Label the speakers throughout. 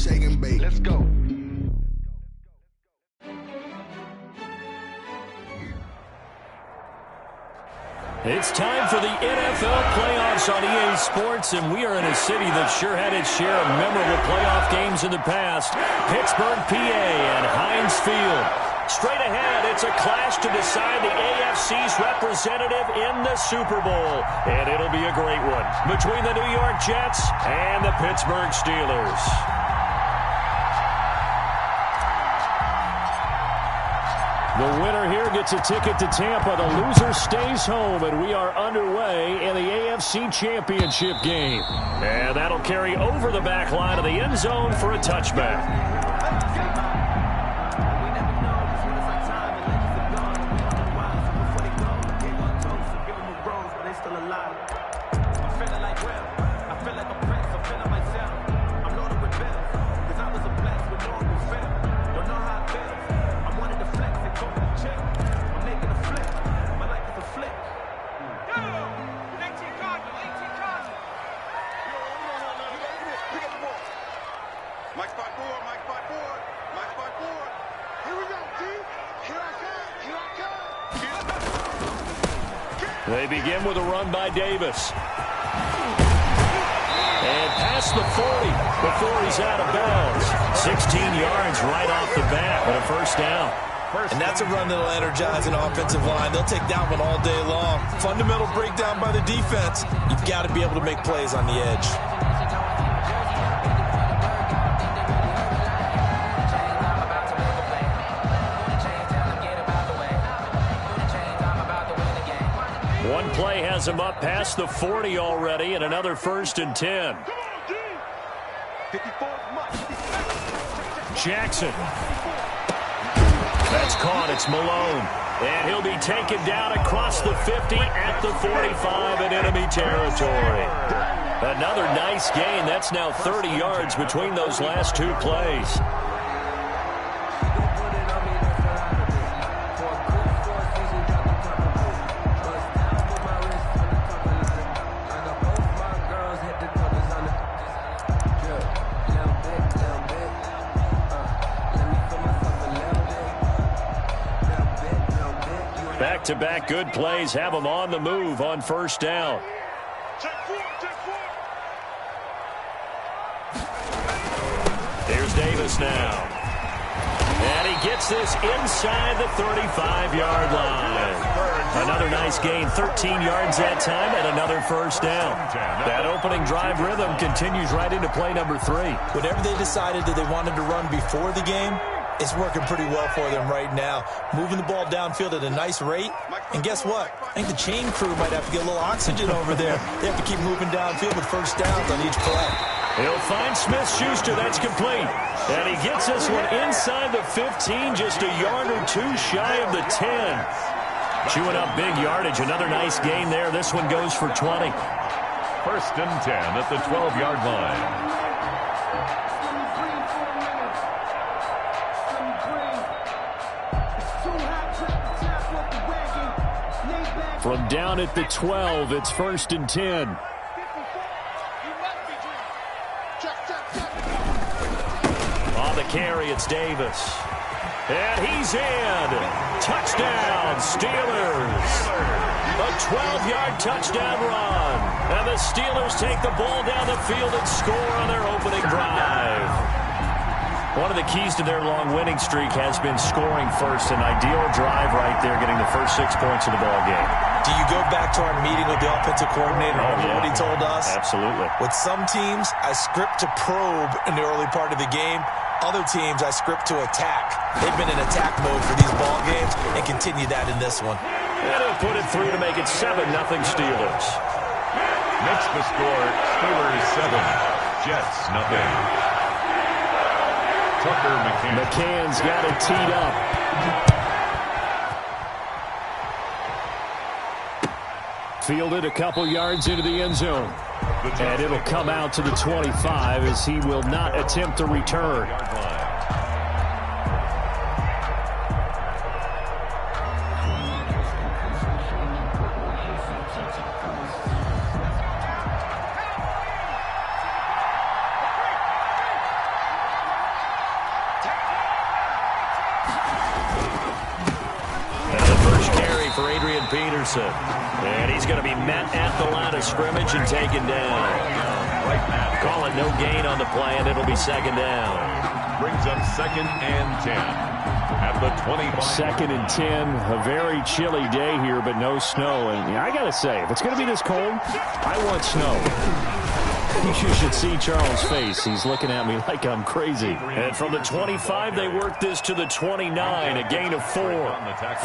Speaker 1: shake and bake.
Speaker 2: Let's go.
Speaker 3: It's time for the NFL playoffs on EA Sports, and we are in a city that sure had its share of memorable playoff games in the past. Pittsburgh, PA, and Heinz Field. Straight ahead, it's a clash to decide the AFC's representative in the Super Bowl, and it'll be a great one between the New York Jets and the Pittsburgh Steelers. The winner here gets a ticket to Tampa. The loser stays home, and we are underway in the AFC Championship game. And that'll carry over the back line of the end zone for a touchback. They begin with a run by Davis. And past the 40 before he's out of bounds. 16 yards right off the bat, but a first down.
Speaker 4: And that's a run that'll energize an offensive line. They'll take that one all day long. Fundamental breakdown by the defense. You've got to be able to make plays on the edge.
Speaker 3: One play has him up past the 40 already, and another 1st and 10. Jackson. That's caught. It's Malone. And he'll be taken down across the 50 at the 45 in enemy territory. Another nice gain. That's now 30 yards between those last two plays. Back-to-back good plays have them on the move on first down. Here's Davis now. And he gets this inside the 35-yard line. Another nice gain, 13 yards that time, and another first down. That opening drive rhythm continues right into play number 3.
Speaker 4: Whatever they decided that they wanted to run before the game, it's working pretty well for them right now. Moving the ball downfield at a nice rate. And guess what? I think the chain crew might have to get a little oxygen over there. They have to keep moving downfield with first downs on each play.
Speaker 3: He'll find Smith-Schuster. That's complete. And he gets this one inside the 15, just a yard or two shy of the 10. Chewing up big yardage. Another nice gain there. This one goes for 20.
Speaker 5: 1st and 10 at the 12-yard line.
Speaker 3: From down at the 12, it's 1st and 10. On the carry, it's Davis. And he's in. Touchdown, Steelers. A 12-yard touchdown run. And the Steelers take the ball down the field and score on their opening drive. One of the keys to their long winning streak has been scoring first. An ideal drive right there, getting the first 6 points of the ball game.
Speaker 4: Do you go back to our meeting with the offensive coordinator? Remember what he told us?
Speaker 3: Absolutely.
Speaker 4: With some teams, I script to probe in the early part of the game. Other teams, I script to attack. They've been in attack mode for these ball games and continue that in this one.
Speaker 3: And he'll put it through to make it 7-0 Steelers.
Speaker 5: Makes the score Steelers 7, Jets nothing. Tucker McCann.
Speaker 3: McCann's got it teed up. Fielded a couple yards into the end zone. And it'll come out to the 25 as he will not attempt to return. Anderson. And he's going to be met at the line of scrimmage and taken down. Call it no gain on the play, and it'll be second down.
Speaker 5: Brings up 2nd and 10 at the 25.
Speaker 1: 2nd and 10, a very chilly day here, but no snow. And I got to say, if it's going to be this cold, I want snow. You should see Charles' face. He's looking at me like I'm crazy.
Speaker 3: And from the 25, they work this to the 29, a gain of 4.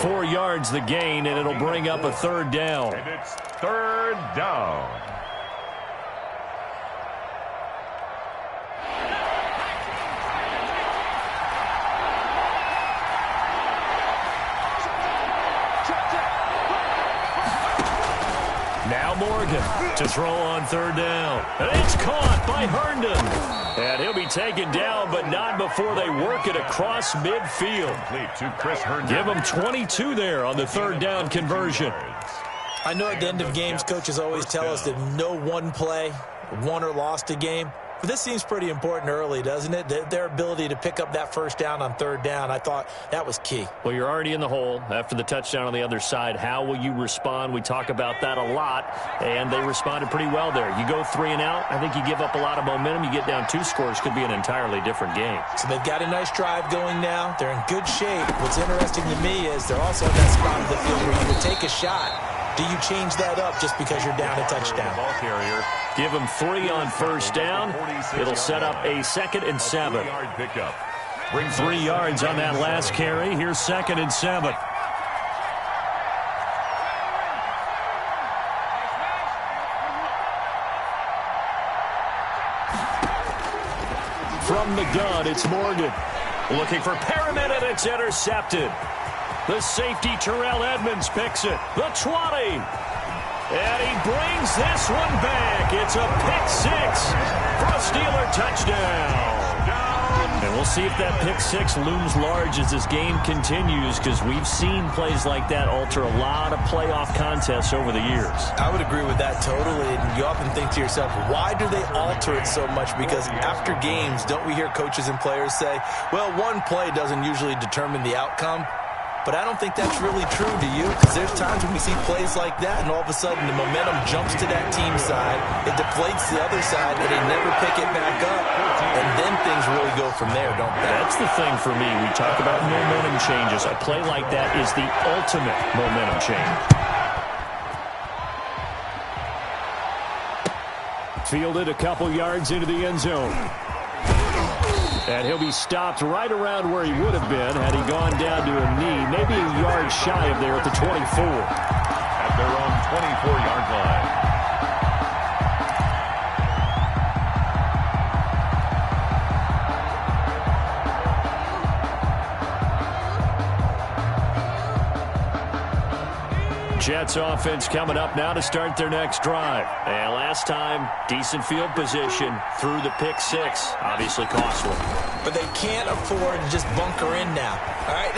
Speaker 3: 4 yards the gain, and it'll bring up a third down.
Speaker 5: And it's 3rd down.
Speaker 3: Now Morgan to throw on third down. And it's caught by Herndon. And he'll be taken down, but not before they work it across midfield.
Speaker 5: To Chris Herndon.
Speaker 3: Give him 22 there on the third down conversion.
Speaker 4: I know at the end of games, coaches always tell us that no one play won or lost a game. But this seems pretty important early, doesn't it? Their ability to pick up that first down on third down, I thought that was key.
Speaker 3: Well, you're already in the hole after the touchdown on the other side. How will you respond? We talk about that a lot, and they responded pretty well there. You go 3 and out, I think you give up a lot of momentum. You get down 2 scores, could be an entirely different game.
Speaker 4: So they've got a nice drive going now. They're in good shape. What's interesting to me is they're also in that spot of the field where you would take a shot. Do you change that up just because you're down a touchdown?
Speaker 5: Ball carrier.
Speaker 3: Give him 3 on first down. It'll set up a 2nd and 7. 3 yards on that last carry. Here's 2nd and 7. From the gun, it's Morgan. Looking for Perriman, and it's intercepted. The safety, Terrell Edmonds, picks it. The 20. And he brings this one back. It's a pick 6 for a Steeler touchdown. And we'll see if that pick 6 looms large as this game continues, because we've seen plays like that alter a lot of playoff contests over the years.
Speaker 4: I would agree with that totally. And you often think to yourself, why do they alter it so much? Because after games, don't we hear coaches and players say, well, one play doesn't usually determine the outcome? But I don't think that's really true, do you? Because there's times when we see plays like that, and all of a sudden the momentum jumps to that team side, it deflates the other side, and they never pick it back up. And then things really go from there, don't they?
Speaker 3: That's the thing for me. We talk about momentum changes. A play like that is the ultimate momentum change. Fielded a couple yards into the end zone. And he'll be stopped right around where he would have been had he gone down to a knee, maybe a yard shy of there at the 24.
Speaker 5: At their own 24-yard line.
Speaker 3: Jets offense coming up now to start their next drive. And last time, decent field position through the pick 6. Obviously costly.
Speaker 4: But they can't afford to just bunker in now. All right,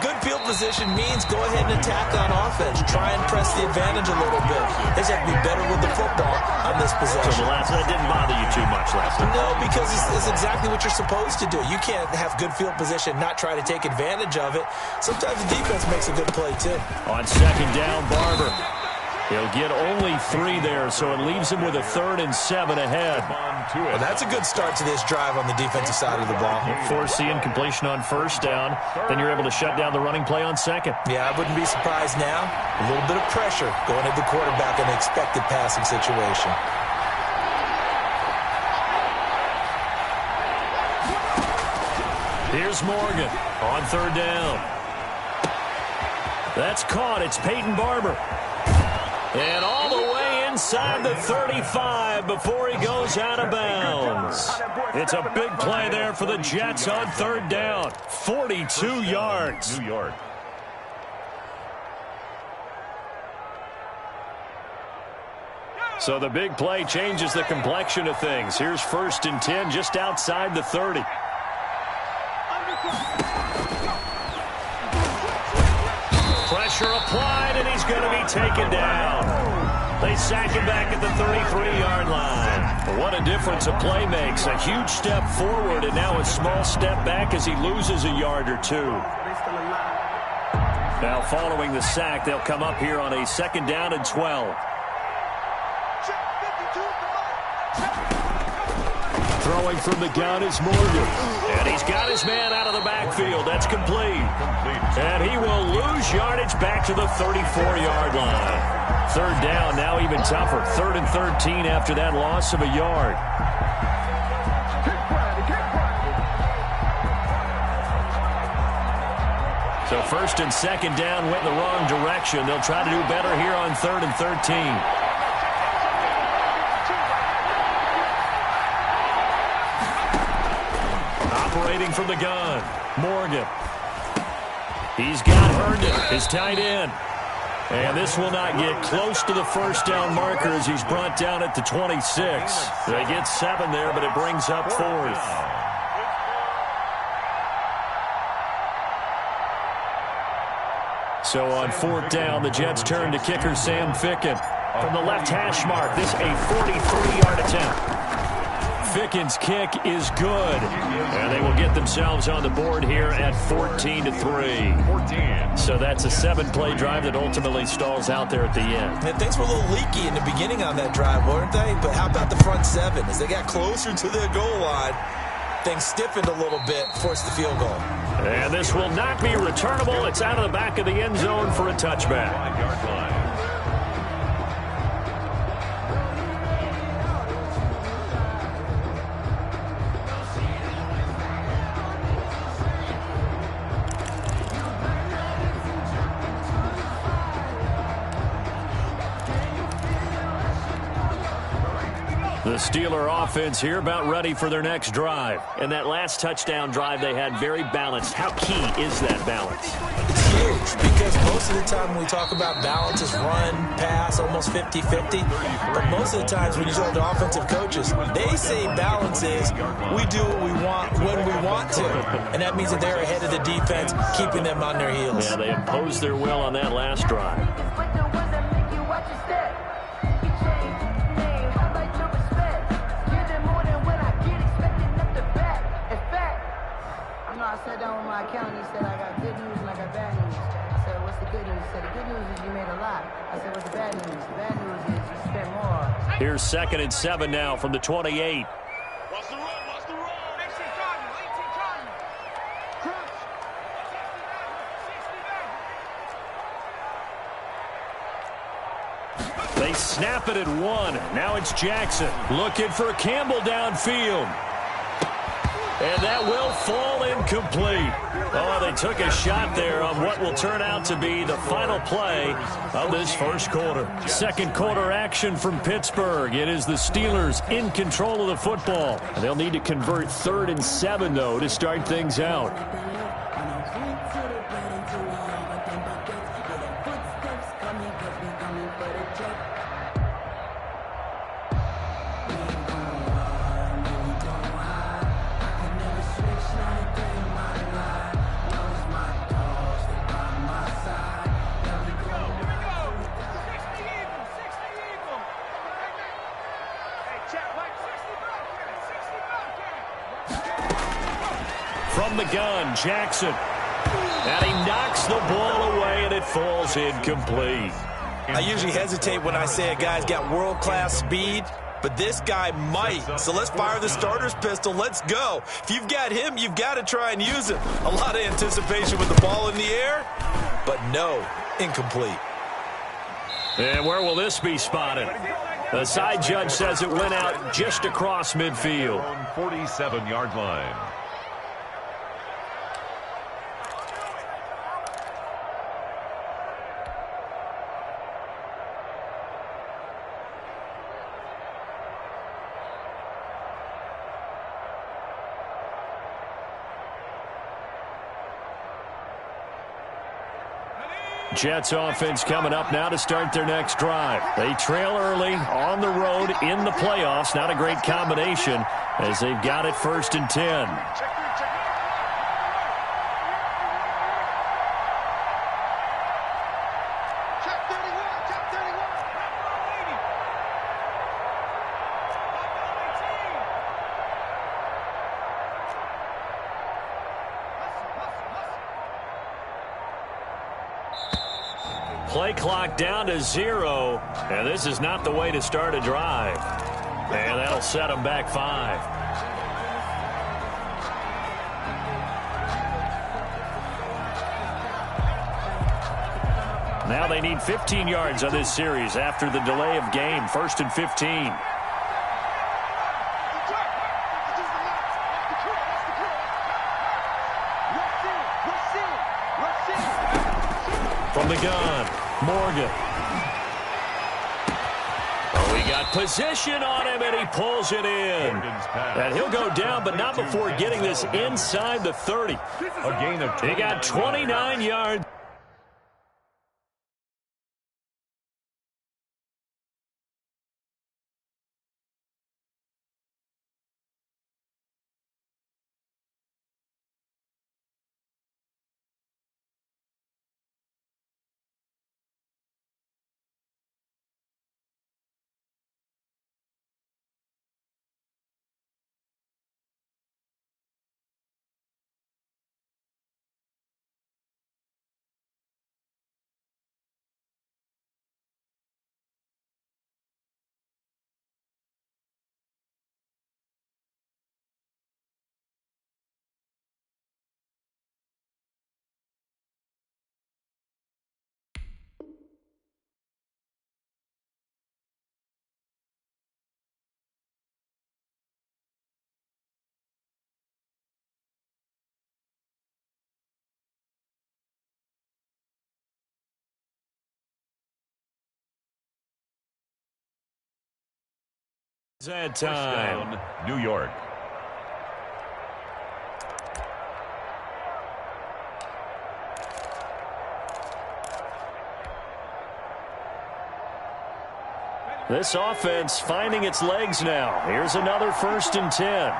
Speaker 4: good field position means go ahead and attack on offense. Try and press the advantage a little bit. They just have to be better with the football on this possession.
Speaker 3: So that didn't bother you too much last time?
Speaker 4: No, because it's exactly what you're supposed to do. You can't have good field position, not try to take advantage of it. Sometimes the defense makes a good play, too.
Speaker 3: On second down, Barber. He'll get only 3 there, so it leaves him with a 3rd and 7 ahead.
Speaker 4: Well, that's a good start to this drive on the defensive side of the ball.
Speaker 3: Force the incompletion on first down, then you're able to shut down the running play on second.
Speaker 4: Yeah, I wouldn't be surprised now. A little bit of pressure going at the quarterback in the expected passing situation.
Speaker 3: Here's Morgan on third down. That's caught. It's Peyton Barber. And all the way inside the 35 before he goes out of bounds. It's a big play there for the Jets on third down. 42 yards.
Speaker 5: New York.
Speaker 3: So the big play changes the complexion of things. Here's 1st and 10 just outside the 30. Pressure applied, and he's going to be taken down. They sack him back at the 33-yard line. What a difference a play makes. A huge step forward, and now a small step back as he loses a yard or two. Now following the sack, they'll come up here on a 2nd down and 12.
Speaker 1: Throwing from the gun is Morgan.
Speaker 3: And he's got his man out of the backfield. That's complete. And he will lose yardage back to the 34-yard line. 3rd down, now even tougher. 3rd and 13 after that loss of a yard. So 1st and 2nd down went in the wrong direction. They'll try to do better here on 3rd and 13. Operating from the gun, Morgan. He's got Herndon, his tight end. And this will not get close to the 1st down marker as he's brought down at the 26. They get 7 there, but it brings up 4th. So on 4th down, the Jets turn to kicker Sam Ficken. From the left hash mark, this a 43-yard attempt. Ficken's kick is good. And they will get themselves on the board here at 14-3. So that's a 7-play drive that ultimately stalls out there at the end.
Speaker 4: And things were a little leaky in the beginning on that drive, weren't they? But how about the front 7? As they got closer to the goal line, things stiffened a little bit, forced the field goal.
Speaker 3: And this will not be returnable. It's out of the back of the end zone for a touchback. The Steeler offense here about ready for their next drive. And that last touchdown drive they had very balanced. How key is that balance?
Speaker 4: It's huge because most of the time when we talk about balance is run, pass, almost 50-50. But most of the times when you talk to offensive coaches, they say balance is we do what we want when we want to. And that means that they're ahead of the defense, keeping them on their heels.
Speaker 3: Yeah, they imposed their will on that last drive.
Speaker 2: I sat down with my accountant. He said, I got good news and I got bad news. I said, what's the good news? He said, the good news is you made a lot. I said, what's the bad news? The bad news is you spent more.
Speaker 3: Here's 2nd and 7 now from the 28.
Speaker 6: What's the run? What's the run? 18 Cardinal. 18 Cardinal. Crunch. 60 back.
Speaker 3: They snap it at 1. Now it's Jackson looking for Campbell downfield. And that will fall incomplete. Oh, they took a shot there on what will turn out to be the final play of this 1st quarter. 2nd quarter action from Pittsburgh. It is the Steelers in control of the football. And they'll need to convert 3rd and 7, though, to start things out. From the gun, Jackson. And he knocks the ball away, and it falls incomplete.
Speaker 4: I usually hesitate when I say a guy's got world-class speed, but this guy might. So let's fire the starter's pistol. Let's go. If you've got him, you've got to try and use him. A lot of anticipation with the ball in the air, but no, incomplete.
Speaker 3: And where will this be spotted? The side judge says it went out just across midfield.
Speaker 5: On 47-yard line.
Speaker 3: Jets offense coming up now to start their next drive. They trail early on the road in the playoffs. Not a great combination as they've got it 1st and 10. Play clock down to 0, and this is not the way to start a drive. And that'll set them back 5. Now they need 15 yards on this series after the delay of game. 1st and 15. From the gun, Morgan. Oh, he got position on him, and he pulls it in. And he'll go down, but not before getting this inside the 30.
Speaker 5: A gain of 29.
Speaker 3: He got 29 yards. That time.
Speaker 5: Down, New York.
Speaker 3: This offense finding its legs now. Here's another 1st and 10.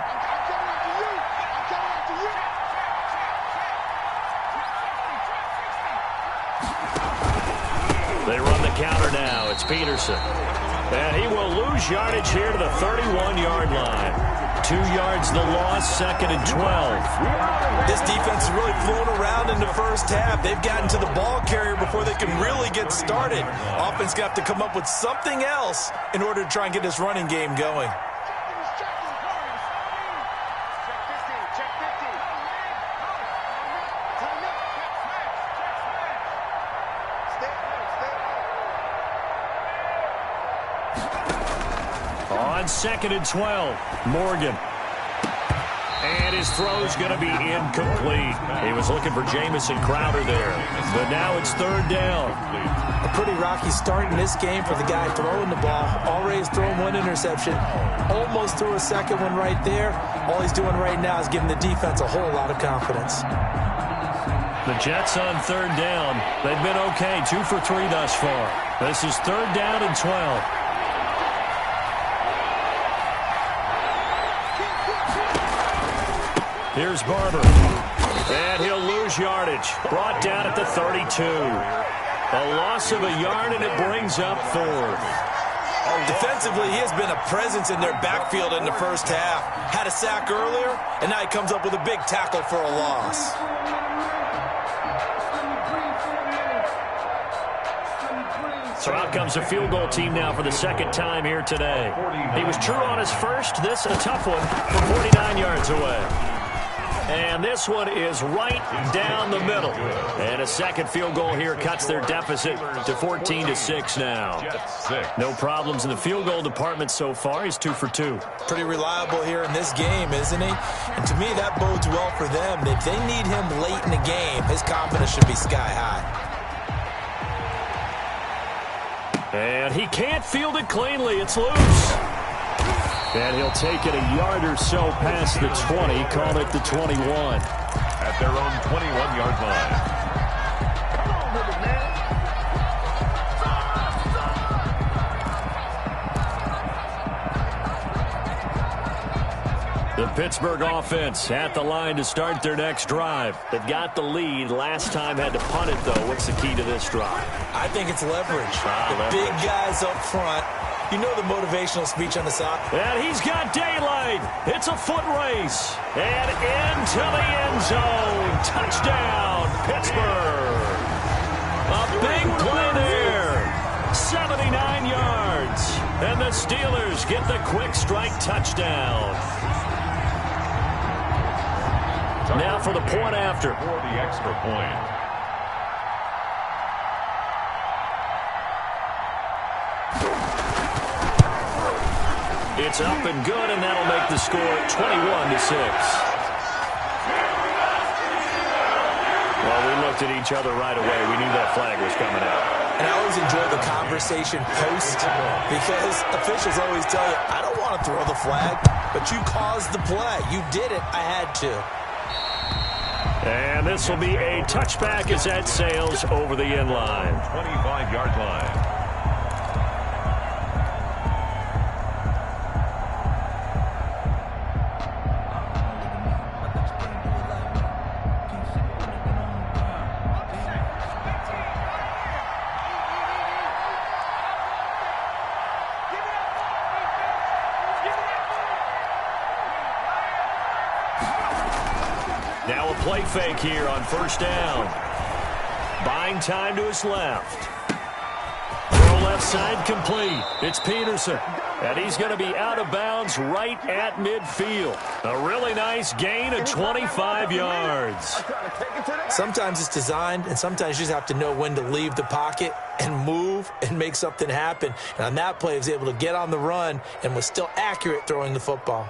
Speaker 3: They run the counter now. It's Peterson. And he will lose yardage here to the 31-yard line. 2 yards the loss, 2nd and 12.
Speaker 4: This defense is really flown around in the first half. They've gotten to the ball carrier before they can really get started. Offense got to come up with something else in order to try and get this running game going.
Speaker 3: On 2nd and 12, Morgan. And his throw's going to be incomplete. He was looking for Jamison Crowder there. But now it's 3rd down.
Speaker 4: A pretty rocky start in this game for the guy throwing the ball. Already has thrown 1 interception. Almost threw a 2nd one right there. All he's doing right now is giving the defense a whole lot of confidence.
Speaker 3: The Jets on 3rd down. They've been okay, 2 for 3 thus far. This is 3rd down and 12. Here's Barber. And he'll lose yardage. Brought down at the 32. A loss of a yard, and it brings up 4th.
Speaker 4: Defensively, he has been a presence in their backfield in the first half. Had a sack earlier, and now he comes up with a big tackle for a loss.
Speaker 3: So out comes the field goal team now for the 2nd time here today. He was true on his first. This a tough one from 49 yards away. And this one is right down the middle. And a 2nd field goal here cuts their deficit to 14-6 now. No problems in the field goal department so far. He's 2 for 2.
Speaker 4: Pretty reliable here in this game, isn't he? And to me, that bodes well for them. If they need him late in the game, his confidence should be sky high.
Speaker 3: And he can't field it cleanly. It's loose. And he'll take it a yard or so past the 20, call it the 21.
Speaker 5: At their own 21-yard line.
Speaker 3: The Pittsburgh offense at the line to start their next drive. They've got the lead. Last time had to punt it, though. What's the key to this drive?
Speaker 4: I think it's leverage. The big guys up front. You know the motivational speech on the side.
Speaker 3: And he's got daylight. It's a foot race. And into the end zone. Touchdown, Pittsburgh. A big play there. 79 yards. And the Steelers get the quick strike touchdown. Now for the point after.
Speaker 5: For the extra point.
Speaker 3: It's up and good, and that'll make the score 21-6. Well, we looked at each other right away. We knew that flag was coming out.
Speaker 4: And I always enjoy the conversation post because officials always tell you, I don't want to throw the flag, but you caused the play. You did it. I had to.
Speaker 3: And this will be a touchback as that sails over the end line.
Speaker 5: 25-yard line.
Speaker 3: Now a play fake here on first down. Buying time to his left. Throw left side complete. It's Peterson. And he's going to be out of bounds right at midfield. A really nice gain of 25 yards.
Speaker 4: Sometimes it's designed, and sometimes you just have to know when to leave the pocket and move and make something happen. And on that play, he was able to get on the run and was still accurate throwing the football.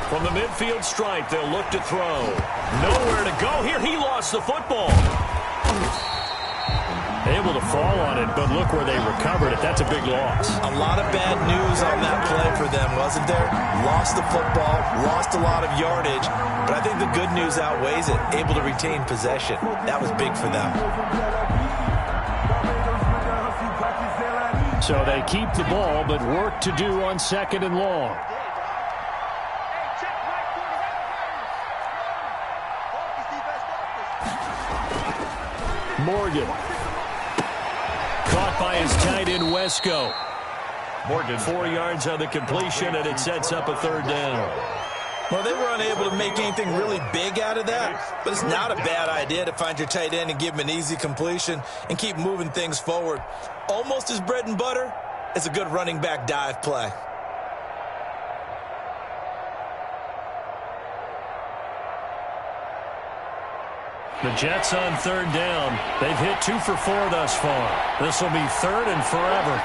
Speaker 3: From the midfield stripe, they'll look to throw. Nowhere to go here. He lost the football. Able to fall on it, but look where they recovered it. That's a big loss.
Speaker 4: A lot of bad news on that play for them, wasn't there? Lost the football, lost a lot of yardage, but I think the good news outweighs it. Able to retain possession. That was big for them.
Speaker 1: So they keep the ball, but work to do on second and long. Morgan. Caught by his tight end, Wesco.
Speaker 5: Morgan
Speaker 3: 4 yards on the completion, and it sets up a third down.
Speaker 4: Well, they were unable to make anything really big out of that, but it's not a bad idea to find your tight end and give him an easy completion and keep moving things forward. Almost his bread and butter. It's a good running back dive play.
Speaker 3: The Jets on third down. They've hit 2 for 4 thus far. This will be third and forever.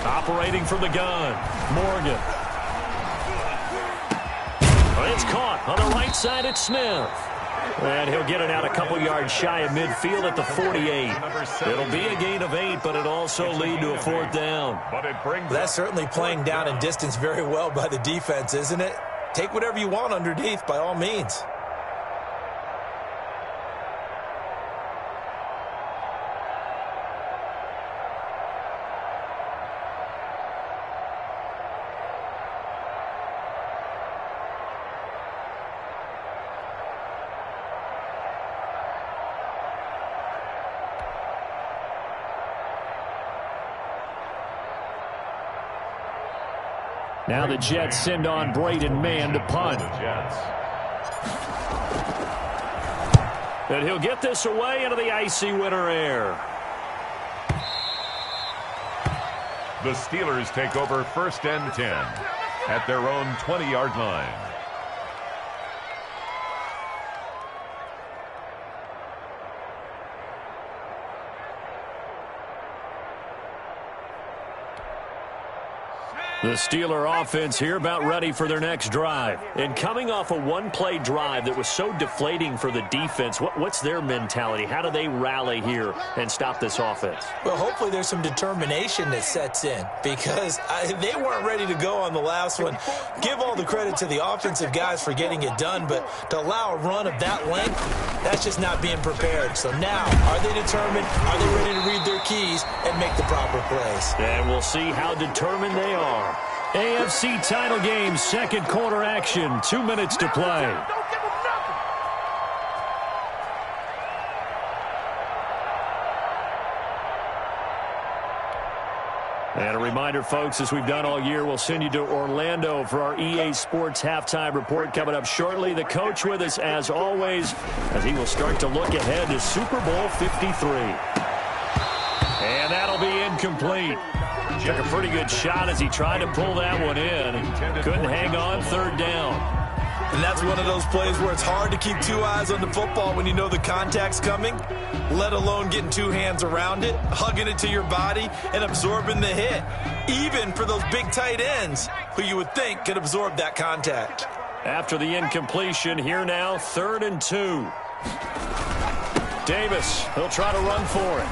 Speaker 3: Operating from the gun, Morgan. It's caught on the right side at Smith. And he'll get it out a couple yards shy of midfield at the 48. It'll be a gain of 8, but it'll also lead to a fourth down.
Speaker 4: That's certainly playing down in distance very well by the defense, isn't it? Take whatever you want underneath, by all means.
Speaker 1: Now the Jets send on Braden Mann to punt.
Speaker 3: And he'll get this away into the icy winter air.
Speaker 5: The Steelers take over first and 10 at their own 20-yard line.
Speaker 3: The Steeler offense here about ready for their next drive. And coming off a one-play drive that was so deflating for the defense, what's their mentality? How do they rally here and stop this offense?
Speaker 4: Well, hopefully there's some determination that sets in because they weren't ready to go on the last one. Give all the credit to the offensive guys for getting it done, but to allow a run of that length, that's just not being prepared. So now, are they determined? Are they ready to read their keys and make the proper plays?
Speaker 3: And we'll see how determined they are. AFC title game, second quarter action, 2 minutes to play.
Speaker 6: Don't give him nothing.
Speaker 3: And a reminder, folks, as we've done all year, we'll send you to Orlando for our EA Sports halftime report coming up shortly. The coach with us, as always, as he will start to look ahead to Super Bowl 53. And that'll be incomplete. Took a pretty good shot as he tried to pull that one in. Couldn't hang on, third down.
Speaker 4: And that's one of those plays where it's hard to keep two eyes on the football when you know the contact's coming, let alone getting two hands around it, hugging it to your body, and absorbing the hit, even for those big tight ends who you would think could absorb that contact.
Speaker 3: After the incompletion, here now, 3rd and 2. Davis, he'll try to run for it.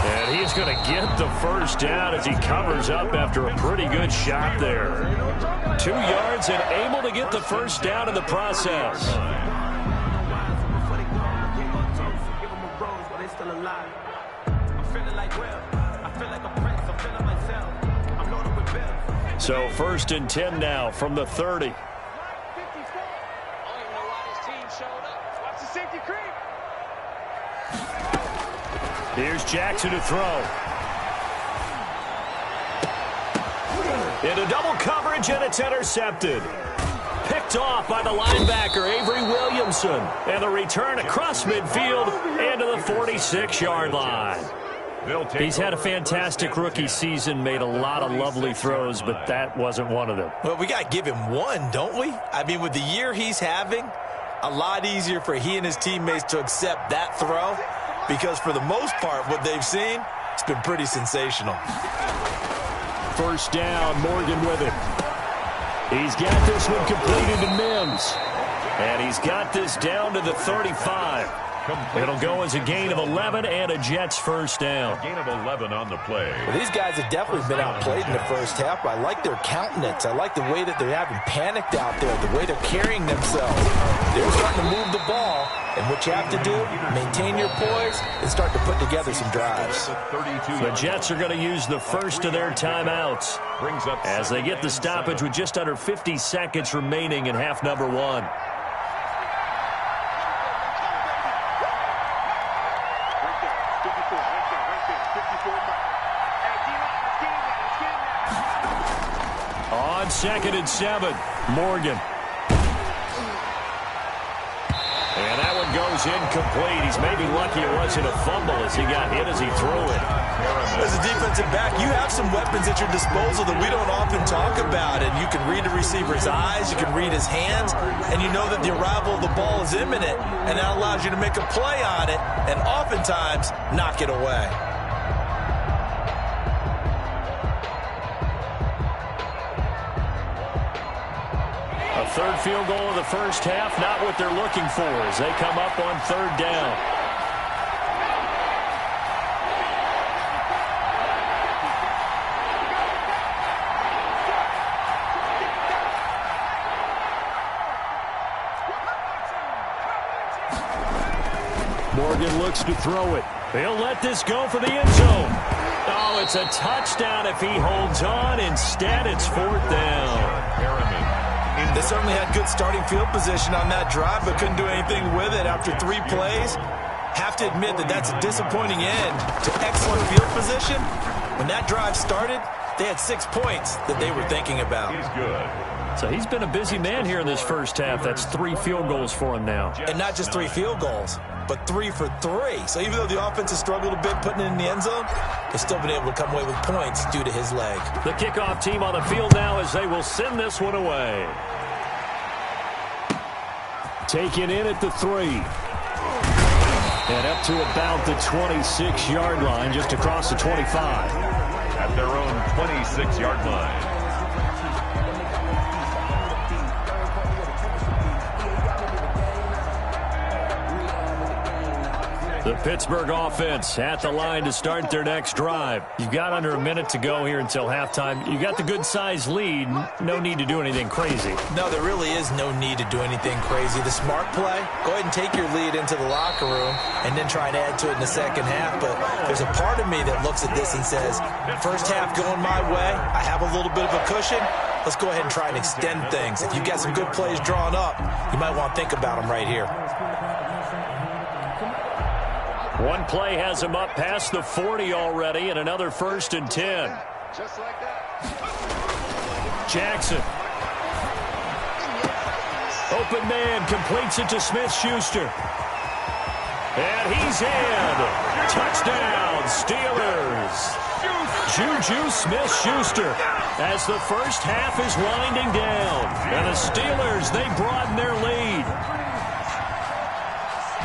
Speaker 3: And he's going to get the first down as he covers up after a pretty good shot there. 2 yards and able to get the first down in the process. So 1st and 10 now from the 30. Here's Jackson to throw. Into double coverage, and it's intercepted. Picked off by the linebacker, Avery Williamson. And the return across midfield into the 46-yard line. He's had a fantastic rookie season, made a lot of lovely throws, but that wasn't one of them.
Speaker 4: Well, we got to give him one, don't we? I mean, with the year he's having, a lot easier for he and his teammates to accept that throw. Because for the most part, what they've seen, it's been pretty sensational.
Speaker 3: First down, Morgan with it. He's got this one completed to Mims. And he's got this down to the 35. It'll go as a gain of 11 and a Jets first down.
Speaker 5: A gain of 11 on the play.
Speaker 4: Well, these guys have definitely been outplayed in the first half. I like their countenance. I like the way that they're having panicked out there, the way they're carrying themselves. They're starting to move the ball, and what you have to do, maintain your poise and start to put together some drives.
Speaker 3: The Jets are going to use the first of their timeouts as they get the stoppage with just under 50 seconds remaining in half number 1. On 2nd and 7, Morgan. And that one goes incomplete. He's maybe lucky it wasn't a fumble as he got hit as he threw it.
Speaker 4: As a defensive back, you have some weapons at your disposal that we don't often talk about. And you can read the receiver's eyes, you can read his hands, and you know that the arrival of the ball is imminent. And that allows you to make a play on it and oftentimes knock it away.
Speaker 3: A third field goal of the first half, not what they're looking for as they come up on 3rd down. Morgan looks to throw it. He'll let this go for the end zone. Oh, it's a touchdown if he holds on. Instead, it's 4th down.
Speaker 4: They certainly had good starting field position on that drive, but couldn't do anything with it after 3 plays. Have to admit that that's a disappointing end to excellent field position. When that drive started, they had 6 points that they were thinking about.
Speaker 5: He's good.
Speaker 3: So he's been a busy man here in this first half. That's 3 field goals for him now.
Speaker 4: And not just 3 field goals, but 3 for 3. So even though the offense has struggled a bit putting it in the end zone, they've still been able to come away with points due to his leg.
Speaker 3: The kickoff team on the field now as they will send this one away. Taken in at the 3. And up to about the 26-yard line, just across the 25.
Speaker 5: At their own 26-yard line.
Speaker 3: The Pittsburgh offense at the line to start their next drive. You've got under a minute to go here until halftime. You got the good-sized lead. No need to do anything crazy.
Speaker 4: No, there really is no need to do anything crazy. The smart play, go ahead and take your lead into the locker room and then try and add to it in the second half. But there's a part of me that looks at this and says, first half going my way, I have a little bit of a cushion. Let's go ahead and try and extend things. If you've got some good plays drawn up, you might want to think about them right here.
Speaker 3: One play has him up past the 40 already, and another 1st and 10.
Speaker 6: Just like that.
Speaker 3: Jackson. Open man, completes it to Smith-Schuster. And he's in. Touchdown, Steelers. Juju Smith-Schuster as the first half is winding down. And the Steelers, they broaden their lead.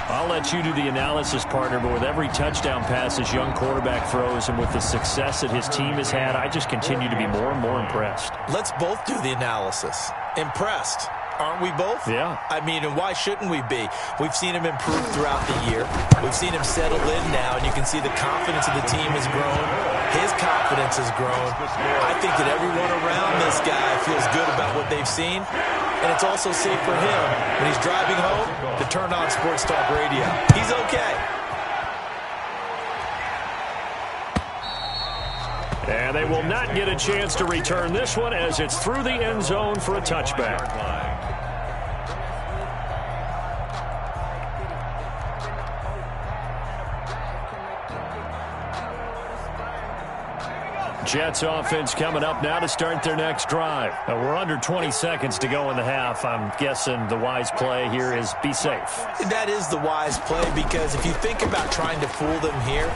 Speaker 3: I'll let you do the analysis, partner, but with every touchdown pass this young quarterback throws and with the success that his team has had, I just continue to be more and more impressed.
Speaker 4: Let's both do the analysis. Impressed. Aren't we both?
Speaker 3: Yeah.
Speaker 4: I mean, and why shouldn't we be? We've seen him improve throughout the year. We've seen him settle in now, and you can see the confidence of the team has grown. His confidence has grown. I think that everyone around this guy feels good about what they've seen, and it's also safe for him when he's driving home to turn on Sports Talk Radio. He's okay.
Speaker 3: And they will not get a chance to return this one as it's through the end zone for a touchback. Jets offense coming up now to start their next drive. We're under 20 seconds to go in the half. I'm guessing the wise play here is be safe.
Speaker 4: That is the wise play, because if you think about trying to fool them here,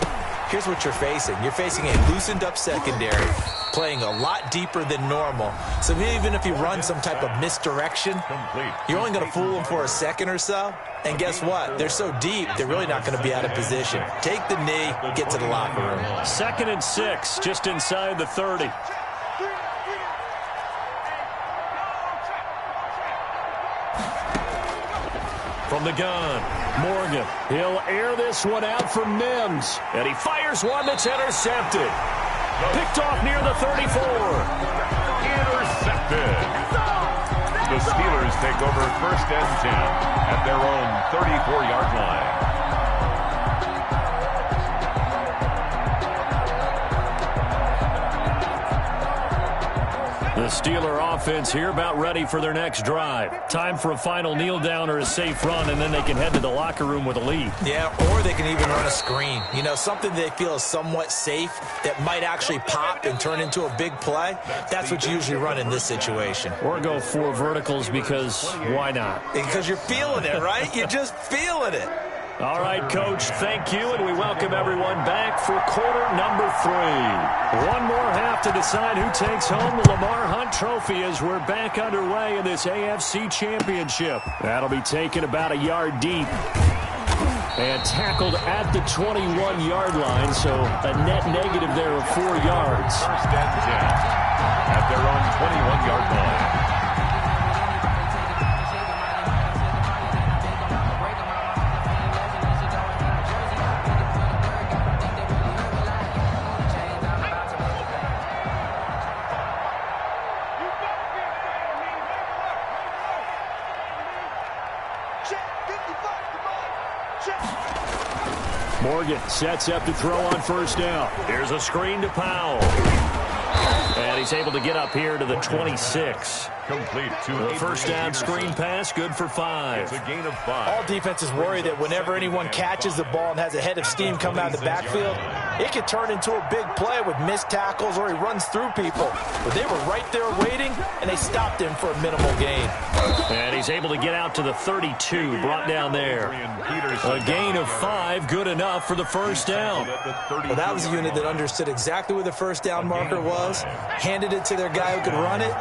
Speaker 4: here's what you're facing. You're facing a loosened up secondary, playing a lot deeper than normal. So even if you run some type of misdirection, you're only going to fool them for a second or so. And guess what? They're so deep, they're really not going to be out of position. Take the knee, get to the locker room.
Speaker 3: 2nd and 6, just inside the 30. From the gun, Morgan. He'll air this one out for Mims. And he fires one that's intercepted. Picked off near the 34.
Speaker 5: Intercepted. The Steelers take over 1st and 10 at their own 34-yard line.
Speaker 3: The Steeler offense here about ready for their next drive. Time for a final kneel down or a safe run, and then they can head to the locker room with a lead.
Speaker 4: Yeah, or they can even run a screen. You know, something they feel is somewhat safe that might actually pop and turn into a big play. That's what you usually run in this situation.
Speaker 3: Or go 4 verticals because why not?
Speaker 4: Because you're feeling it, right? You're just feeling it.
Speaker 3: All right, Coach, thank you, and we welcome everyone back for quarter number 3. One more half to decide who takes home the Lamar Hunt Trophy as we're back underway in this AFC Championship. That'll be taken about a yard deep and tackled at the 21-yard line, so a net negative there of 4 yards.
Speaker 5: 1st and 10 at their own 21-yard line.
Speaker 3: Morgan sets up to throw on 1st down. Here's a screen to Powell. And he's able to get up here to the 26.
Speaker 5: Complete to
Speaker 3: The 1st down screen pass, good for 5.
Speaker 5: It's a gain of 5.
Speaker 4: All defenses worry that whenever anyone catches the ball and has a head of steam coming out of the backfield, it could turn into a big play with missed tackles or he runs through people. But they were right there waiting, and they stopped him for a minimal gain.
Speaker 3: And he's able to get out to the 32, brought down there. A gain of 5, good enough for the 1st down.
Speaker 4: Well, that was a unit that understood exactly where the 1st down marker was, handed it to their guy who could run it,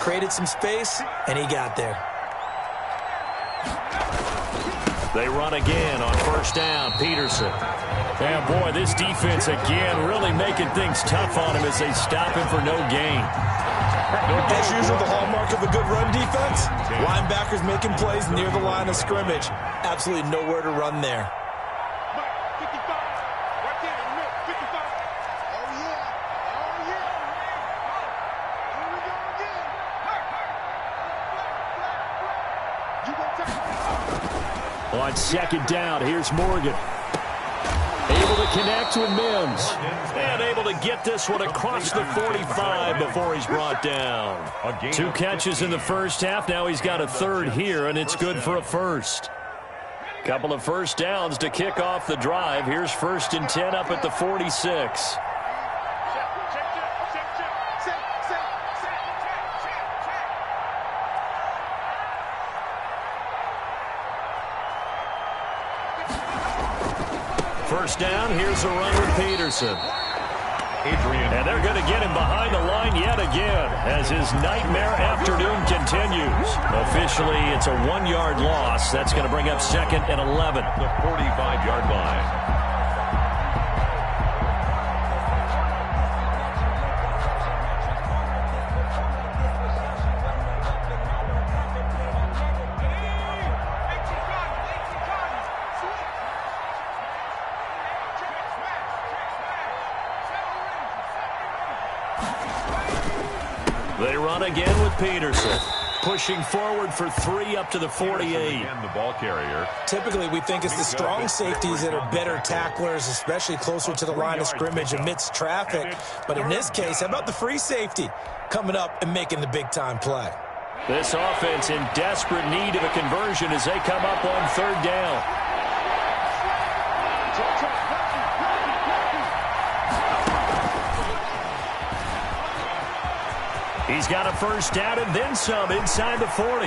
Speaker 4: created some space, and he got there.
Speaker 3: They run again on 1st down, Peterson. And boy, this defense again really making things tough on him as they stop him for no gain.
Speaker 4: As usual, the hallmark of a good run defense, linebackers making plays near the line of scrimmage. Absolutely nowhere to run there.
Speaker 1: On second down, here's Morgan. Able to connect with Mims.
Speaker 3: And able to get this one across the 45 before he's brought down.
Speaker 1: 2 catches in the first half. Now he's got a third here, and it's good for a first. Couple of first downs to kick off the drive. Here's 1st and 10 up at the 46. First down, here's a run with Peterson. And they're going to get him behind the line yet again as his nightmare afternoon continues. Officially, it's a 1-yard loss. That's going to bring up 2nd and 11.
Speaker 5: The 45-yard line.
Speaker 3: They run again with Peterson. Pushing forward for 3 up to the 48.
Speaker 5: And the ball carrier.
Speaker 4: Typically, we think it's the strong safeties that are better tacklers, especially closer to the line of scrimmage amidst traffic. But in this case, how about the free safety coming up and making the big-time play?
Speaker 3: This offense in desperate need of a conversion as they come up on 3rd down. He's got a first down and then some inside the 40.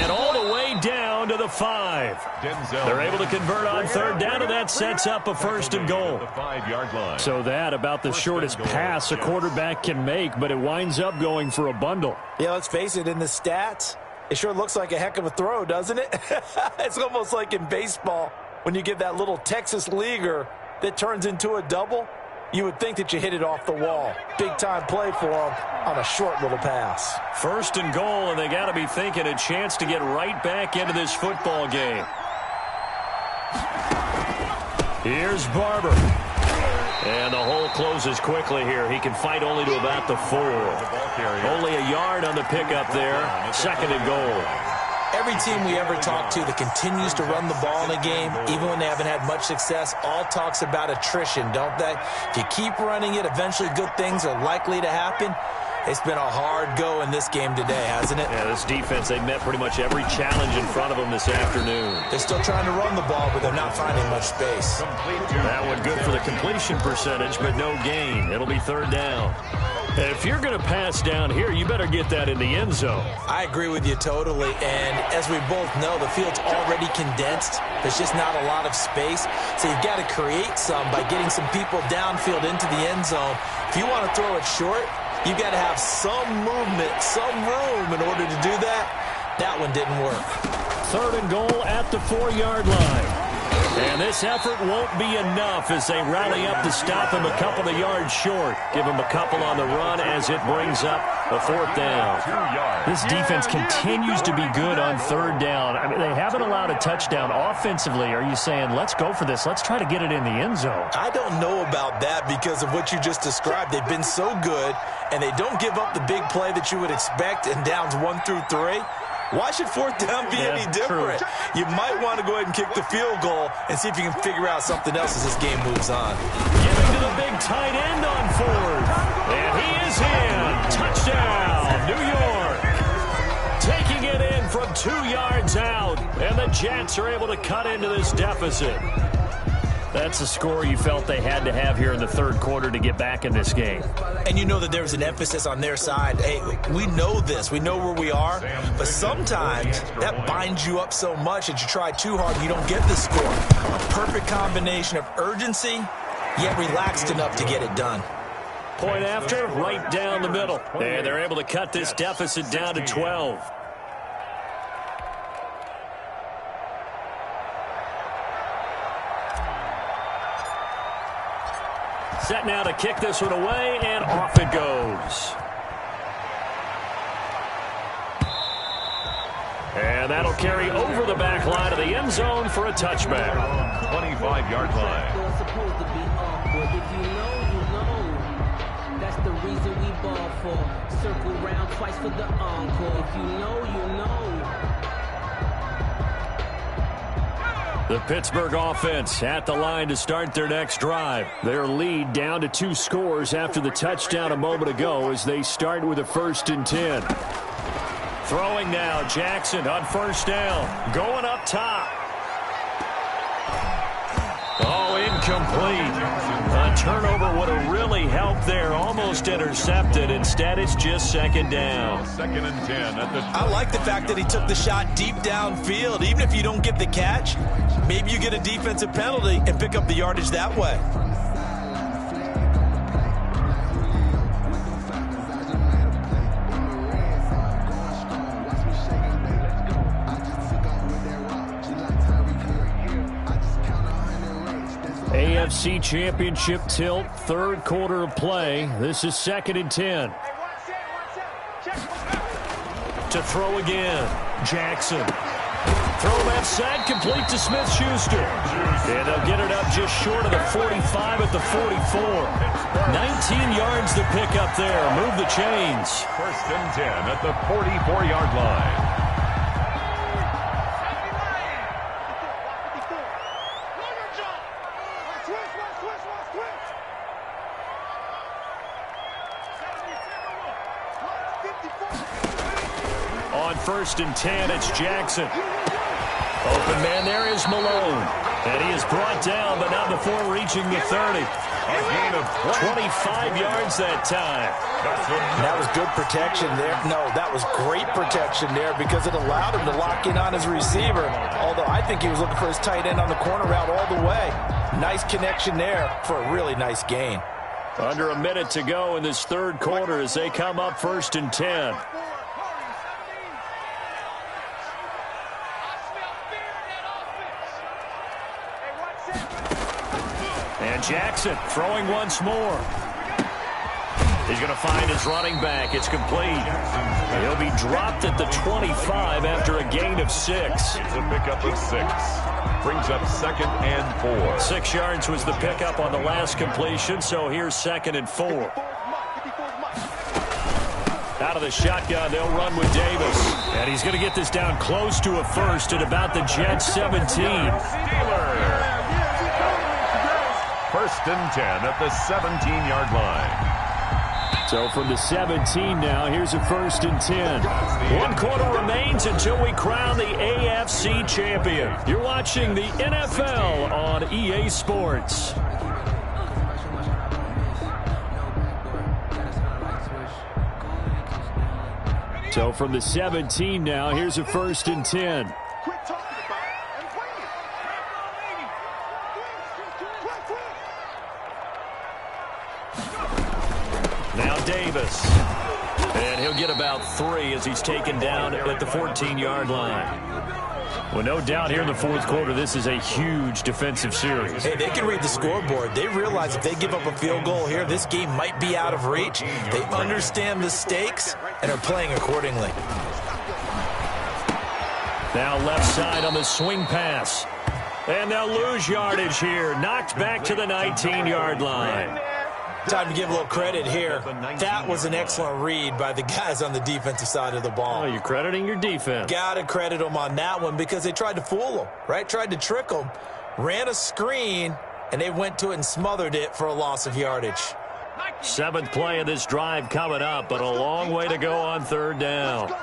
Speaker 3: And all the way down to the 5. They're able to convert on 3rd down, and that sets up a 1st and goal.
Speaker 5: The 5-yard line.
Speaker 1: So that about the shortest pass a quarterback can make, but it winds up going for a bundle.
Speaker 4: Yeah, let's face it, in the stats, it sure looks like a heck of a throw, doesn't it? It's almost like in baseball when you get that little Texas leaguer that turns into a double. You would think that you hit it off the wall. Big-time play for him on a short little pass.
Speaker 3: 1st and goal, and they got to be thinking a chance to get right back into this football game. Here's Barber. And the hole closes quickly here. He can fight only to about the 4. Only a yard on the pickup there. 2nd and goal.
Speaker 4: Every team we ever talk to that continues to run the ball in a game, even when they haven't had much success, all talks about attrition, don't they? If you keep running it, eventually good things are likely to happen. It's been a hard go in this game today, hasn't it?
Speaker 3: Yeah, this defense, they met pretty much every challenge in front of them this afternoon.
Speaker 4: They're still trying to run the ball, but they're not finding much space.
Speaker 3: That one good for the completion percentage, but no gain. It'll be 3rd down. If you're going to pass down here, you better get that in the end zone.
Speaker 4: I agree with you totally, and as we both know, the field's already condensed. There's just not a lot of space, so you've got to create some by getting some people downfield into the end zone. If you want to throw it short, you've got to have some movement, some room in order to do that. That one didn't work.
Speaker 3: 3rd and goal at the 4-yard line. And this effort won't be enough as they rally up to stop him a couple of yards short. Give him a couple on the run as it brings up a 4th down.
Speaker 1: This defense continues to be good on 3rd down. I mean, they haven't allowed a touchdown offensively. Are you saying, let's go for this? Let's try to get it in the end zone.
Speaker 4: I don't know about that because of what you just described. They've been so good, and they don't give up the big play that you would expect in downs 1 through 3. Why should 4th down be any different?
Speaker 1: True.
Speaker 4: You might want to go ahead and kick the field goal and see if you can figure out something else as this game moves on.
Speaker 3: Giving to the big tight end on 4th. And he is in. Touchdown, New York. Taking it in from 2 yards out. And the Jets are able to cut into this deficit.
Speaker 1: That's a score you felt they had to have here in the 3rd quarter to get back in this game.
Speaker 4: And you know that there's an emphasis on their side. Hey, we know this. We know where we are. But sometimes that binds you up so much that you try too hard and you don't get the score. A perfect combination of urgency, yet relaxed enough to get it done.
Speaker 3: Point after, right down the middle. And they're able to cut this deficit down to 12. Set now to kick this one away, and off it goes. And that'll carry over the back line of the end zone for a touchback.
Speaker 5: 25-yard line.
Speaker 2: It's supposed to be awkward. If you know, you know. That's the reason we ball for. Circle round twice for the encore. If you know, you know.
Speaker 3: The Pittsburgh offense at the line to start their next drive.
Speaker 1: Their lead down to 2 scores after the touchdown a moment ago as they start with a 1st and 10.
Speaker 3: Throwing now, Jackson on 1st down. Going up top. Oh, incomplete. A turnover would have really helped there. Almost intercepted. Instead, it's just 2nd down.
Speaker 5: 2nd and 10 at the...
Speaker 4: I like the fact that he took the shot deep downfield. Even if you don't get the catch, maybe you get a defensive penalty and pick up the yardage that way.
Speaker 1: AFC Championship tilt, 3rd quarter of play. This is 2nd and 10.
Speaker 3: To throw again, Jackson. Throw left side, complete to Smith-Schuster. And they'll get it up just short of the 45 at the 44. 19 yards to pick up there. Move the chains.
Speaker 5: 1st and 10 at the 44-yard line.
Speaker 3: On 1st and 10, it's Jackson. Open man there is Malone. And he is brought down, but not before reaching the 30.
Speaker 5: A gain of
Speaker 3: 25 yards that time.
Speaker 4: That was good protection there. No, that was great protection there because it allowed him to lock in on his receiver. Although I think he was looking for his tight end on the corner route all the way. Nice connection there for a really nice gain.
Speaker 3: Under a minute to go in this 3rd quarter as they come up 1st and 10. And Jackson throwing once more. He's going to find his running back. It's complete. He'll be dropped at the 25 after a gain of 6.
Speaker 5: It's a pickup of 6. Brings up 2nd and 4.
Speaker 3: 6 yards was the pickup on the last completion, so here's 2nd and 4. Out of the shotgun, they'll run with Davis. And he's going to get this down close to a 1st at about the Jets 17.
Speaker 5: Steelers. 1st and 10 at the 17-yard line.
Speaker 1: So from the 17 now, here's a 1st and 10.
Speaker 3: 1 quarter remains until we crown the AFC champion. You're watching the NFL on EA Sports.
Speaker 1: So from the 17 now, here's a 1st and 10.
Speaker 3: Now Davis. And he'll get about 3 as he's taken down at the 14-yard line.
Speaker 1: Well, no doubt here in the 4th quarter, this is a huge defensive series.
Speaker 4: Hey, they can read the scoreboard. They realize if they give up a field goal here, this game might be out of reach. They understand the stakes and are playing accordingly.
Speaker 3: Now left side on the swing pass. And they'll lose yardage here. Knocked back to the 19-yard line.
Speaker 4: Time to give a little credit here. That was an excellent read by the guys on the defensive side of the ball.
Speaker 1: Oh, you're crediting your defense.
Speaker 4: Got to credit them on that one because they tried to fool them, right? Tried to trick them. Ran a screen, and they went to it and smothered it for a loss of yardage.
Speaker 3: 7th play of this drive coming up, but a long way to go on 3rd down.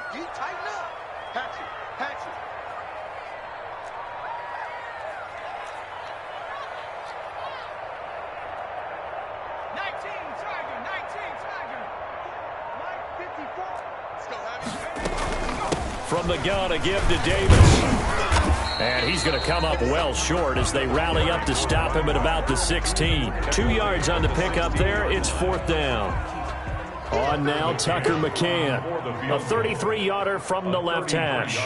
Speaker 3: From the gun, a give to Davis. And he's going to come up well short as they rally up to stop him at about the 16. 2 yards on the pickup there. It's 4th down.
Speaker 1: On now, Tucker McCann.
Speaker 3: A 33-yarder from the left hash.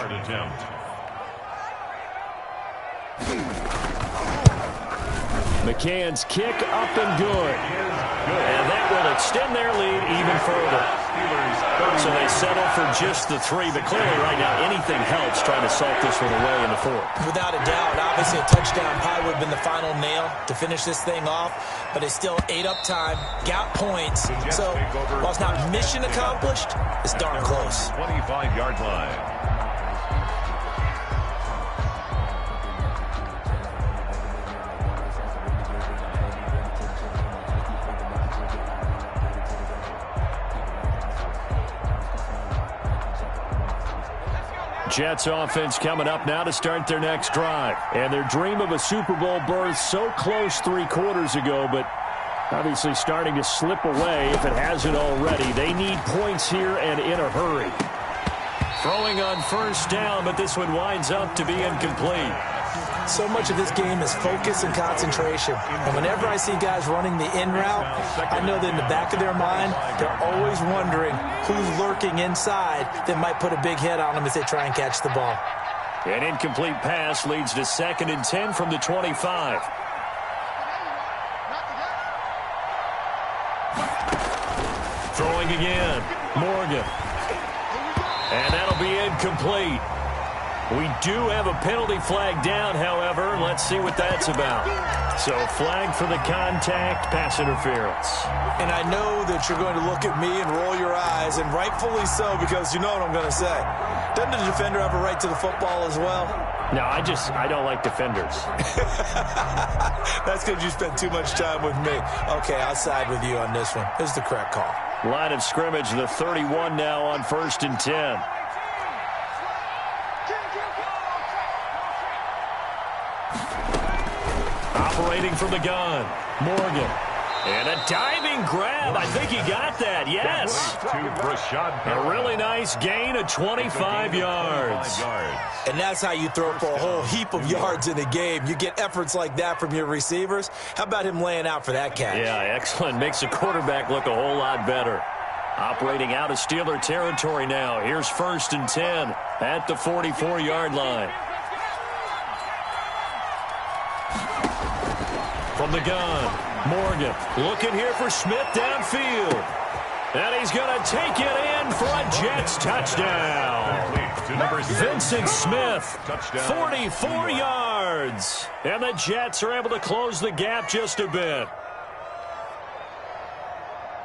Speaker 1: McCann's kick up and good.
Speaker 3: And that will extend their lead even further. So they settle for just the 3, but clearly right now anything helps trying to salt this one away in the 4th.
Speaker 4: Without a doubt, obviously a touchdown probably would have been the final nail to finish this thing off, but it's still ate up time, got points. So while it's not mission accomplished, it's darn close.
Speaker 5: 25-yard line.
Speaker 3: Jets offense coming up now to start their next drive.
Speaker 1: And their dream of a Super Bowl berth so close 3 quarters ago, but obviously starting to slip away if it hasn't already. They need points here and in a hurry.
Speaker 3: Throwing on first down, but this one winds up to be incomplete.
Speaker 4: So much of this game is focus and concentration. And whenever I see guys running the in route, I know that in the back of their mind, they're always wondering who's lurking inside that might put a big hit on them as they try and catch the ball.
Speaker 3: An incomplete pass leads to 2nd and 10 from the 25. Throwing again. Morgan. And that'll be incomplete. We do have a penalty flag down, however. Let's see what that's about. So flag for the contact, pass interference.
Speaker 4: And I know that you're going to look at me and roll your eyes, and rightfully so, because you know what I'm going to say. Doesn't the defender have a right to the football as well?
Speaker 1: No, I don't like defenders.
Speaker 4: That's because you spent too much time with me. Okay, I'll side with you on this one. This is the correct call.
Speaker 3: Line of scrimmage, the 31 now on 1st and 10. Operating from the gun, Morgan. And a diving grab. I think he got that, yes. A really nice gain of 25 yards.
Speaker 4: And that's how you throw for a whole heap of yards in a game. You get efforts like that from your receivers. How about him laying out for that catch?
Speaker 3: Yeah, excellent. Makes the quarterback look a whole lot better. Operating out of Steeler territory now. Here's 1st and 10 at the 44-yard line. From the gun, Morgan looking here for Smith downfield. And he's going to take it in for a Jets touchdown. Vincent Smith, 44 yards. And the Jets are able to close the gap just a bit.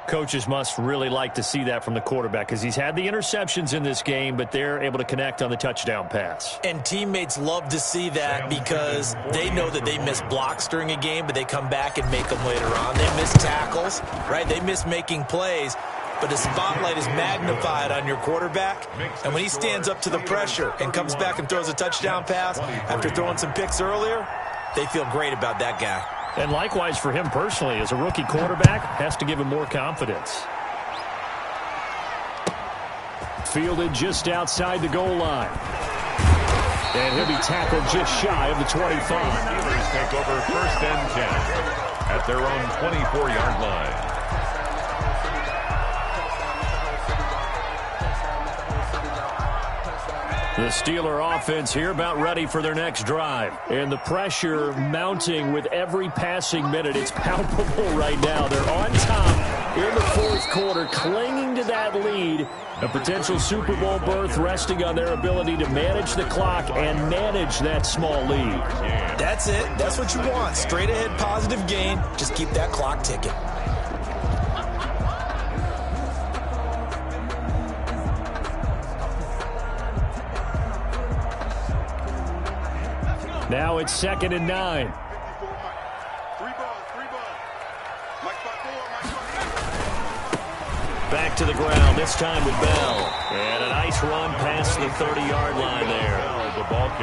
Speaker 1: Coaches must really like to see that from the quarterback because he's had the interceptions in this game, but they're able to connect on the touchdown pass.
Speaker 4: And teammates love to see that because they know that they miss blocks during a game, but they come back and make them later on. They miss tackles, right? They miss making plays, but the spotlight is magnified on your quarterback. And when he stands up to the pressure and comes back and throws a touchdown pass after throwing some picks earlier, they feel great about that guy.
Speaker 1: And likewise for him personally, as a rookie quarterback, has to give him more confidence. Fielded just outside the goal line. And he'll be tackled just shy of the 25.
Speaker 5: Steelers take over 1st and 10 at their own 24-yard line.
Speaker 3: The Steeler offense here about ready for their next drive.
Speaker 1: And the pressure mounting with every passing minute. It's palpable right now. They're on top in the 4th quarter, clinging to that lead. A potential Super Bowl berth resting on their ability to manage the clock and manage that small lead.
Speaker 4: That's it. That's what you want. Straight ahead positive gain. Just keep that clock ticking.
Speaker 1: Now it's 2nd and 9.
Speaker 3: Back to the ground, this time with Bell. And a nice run past the 30-yard line there.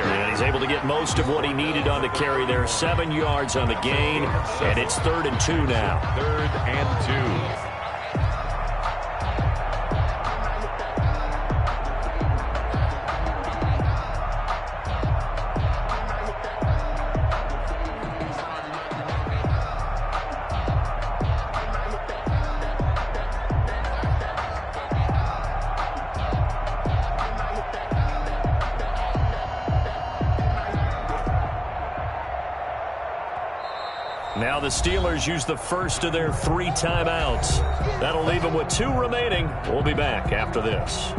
Speaker 3: And he's able to get most of what he needed on the carry there. 7 yards on the gain, and it's 3rd and 2 now.
Speaker 5: 3rd and 2.
Speaker 3: Now the Steelers use the first of their 3 timeouts. That'll leave them with 2 remaining. We'll be back after this.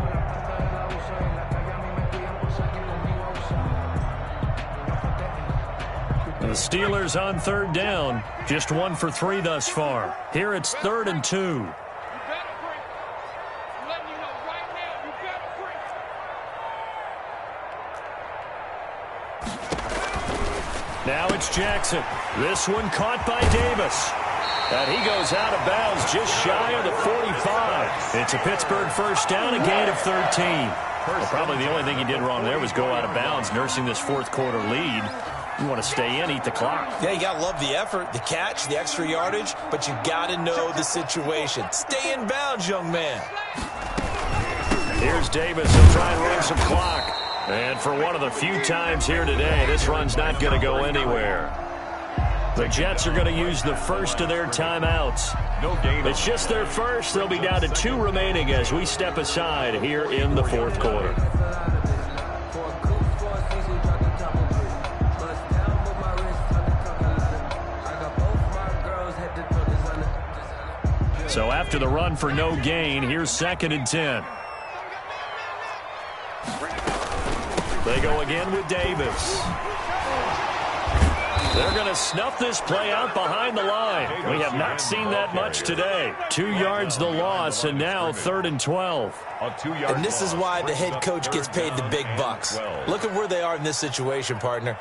Speaker 3: The Steelers on 3rd down. Just 1 for 3 thus far. Here it's 3rd and 2. Now it's Jackson. This one caught by Davis. And he goes out of bounds just shy of the 45. It's a Pittsburgh first down, a gain of 13. Well, probably the only thing he did wrong there was go out of bounds, nursing this fourth quarter lead. You want to stay in, eat the clock.
Speaker 4: Yeah, you got to love the effort, the catch, the extra yardage, but you got to know the situation. Stay in bounds, young man.
Speaker 3: Here's Davis. He'll try and run some clock. And for one of the few times here today, this run's not going to go anywhere. The Jets are going to use the first of their timeouts.
Speaker 5: No gain.
Speaker 3: It's just their first. They'll be down to 2 remaining as we step aside here in the fourth quarter. So after the run for no gain, here's 2nd and 10. They go again with Davis. They're going to snuff this play out behind the line. We have not seen that much today. 2 yards the loss, and now 3rd and 12.
Speaker 4: And this is why the head coach gets paid the big bucks. Look at where they are in this situation, partner.